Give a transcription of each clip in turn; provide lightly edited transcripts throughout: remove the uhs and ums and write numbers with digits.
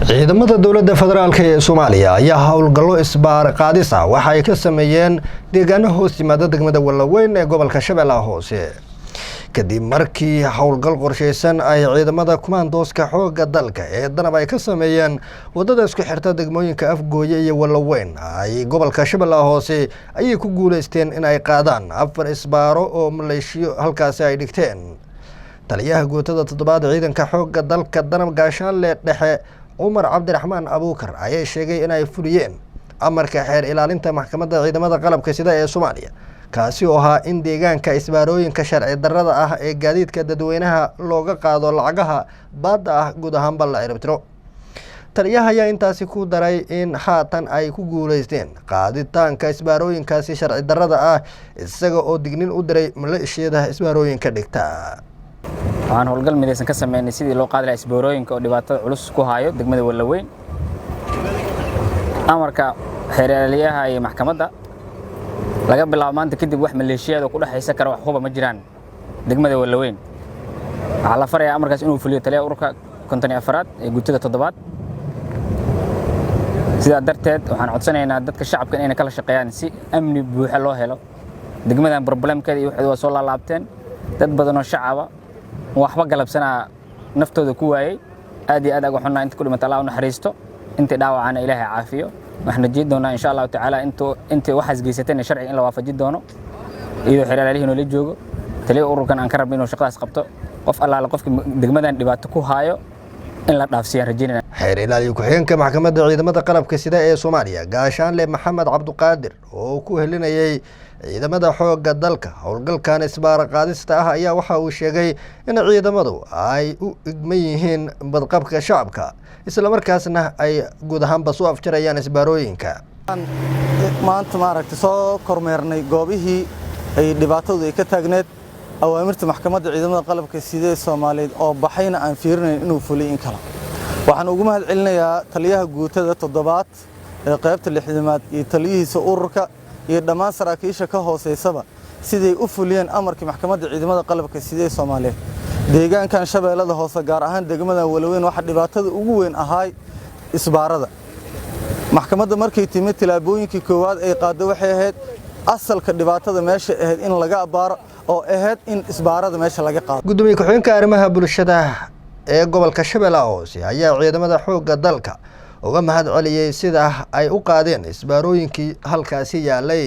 ciidamada dowladda federaalka ee Soomaaliya ayaa howlgallo isbaar qaadis ah waxa ay ka sameeyeen deegaano hoos yimaada degmada Walaweyn ee gobolka Shabeellaha Hoose kadib markii howlgal qorsheysan ay ciidamada kumaandooska xoogga dalka ee danab ay ka sameeyeen wadada isku xirta degmooyinka Afgooye iyo Walaweyn ay gobolka Shabeellaha Hoose ay ku guuleysteen in ay qaadaan 4 isbaaro oo maleeshiyo halkaas ay dhigteen taliyaha guutada 7 ciidanka xoogga dalka danab gaashaanle dhexe Umar Abdirahmaan Abuukar ayaa sheegay in ay fuliyeen amarka xeer ilaalinta maxkamadda ciidamada qalabka sida ee Soomaaliya kaasi oo ahaa in deegaanka isbaarooyinka sharci darrada ah ee gaadiidka dadweynaha looga qaado lacagaha baad ah guud ahaan bal ciribtiro taliyaha ayaa intaasi ku daray in haatan ay ku guuleysteen qaaditaanka isbaarooyinkaasi sharci darrada ah isaga oo dignin u diray maleeshiyada isbaarooyinka dhigta waxaan howlgal midaysan ka sameynay sidii loo qaadi lahaa isbaarooyinka oo dhibaatada culus ku hayo degmada Walaweyn amarka xeeraliyaha iyo maxkamadda laga bilaabo maanta kadib wax maleeshiyada ku dhaxaysa kara wax huba ma jiraan degmada Walaweyn waxa la farayaa amarkaas inuu fuliyo taliyaha ururka 54 ee guutada 7 sidaa darteed waxaan codsanaynaa dadka shacabka inay kala shaqeeyaan si amni buuxa loo helo degmadan problemkeeda iyo wixii soo laabteen dad badan oo shacab waxba galabsana naftooda ku waayay aad iyo aad uga xunaa inta ku dhimata Allah u naxariisto inta dhaawacana Ilaahay caafiyo waxna jeed doona insha Allah ta'ala inta waxas geysatay sharci in la waafajin doono iyo xiraalihii la joogo taliye ururkan aan ka rabno inuu shaqadaas qabto qof Allah qofka degmadan dhibaato ku haayo in la dhaafsiyo rajeynaa xeer ilaaliye ku-xigeenka maxkamadda ciidamada qalabka sida ee Soomaaliya gaashaanle Maxamed Cabduqaadir oo ku helinayay ciidamada xoogga dalka howlgalkan isbaar qaadista ah ayaa waxa uu sheegay in ciidamadu ay u igman yihiin badqabka shacabka isla markaasna ay guud ahaanba soo afjarayaan isbaarooyinka maanta maaragtay soo kormeernay goobihii ay dhibaatadu ay ka taagneed awaamirta maxkamadda ciidamada qalabka sida ee Soomaaliyeed oo baxayna aan fiirinayn inuu fuliyo in kala waxaan ugu mahad celinayaa taliyaha guutada 7 ee qaybta 6aad iyo taliyihiisa ururka iyo dhammaan saraakiisha ka hooseysaba sidii u fuliyeen amarkii maxkamadda ciidamada qalabka sida ee Soomaaliyeed deegaankan Shabeellada Hoose gaar ahaan degmada Walaweyn waxa dhibaatada ugu weyn ahay isbaarada maxkamadda markay timid tilaabooyinkii koowaad ay qaado waxay ahayd asalka dhibaatada meesha ahayd in laga abaaro oo ahayd in isbaarada meesha laga qaado gudoomiye ku-xigeenka arrimaha bulshada ee gobolka Shabeellaha Hoose ayaa ciidamada xoogga dalka uga mahad celiyay sida ay u qaadeen isbaarooyinkii halkaasi yaalay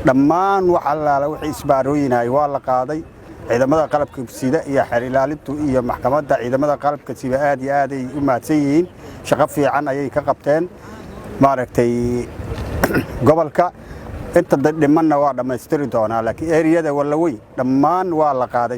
dhammaan waxa la wixii isbaarooyinay waa la qaaday ciidamada qalabka sida iyo xeer ilaalintu iyo maxkamadda ciidamada qalabka sida aad iyo aad ay u mahadsan yihiin shaqo fiican ayay ka qabteen maaragtay gobolka inta dhimanna waa dhameystiri doonaa laakiin eriyada Walaweyn dhammaan waa la qaaday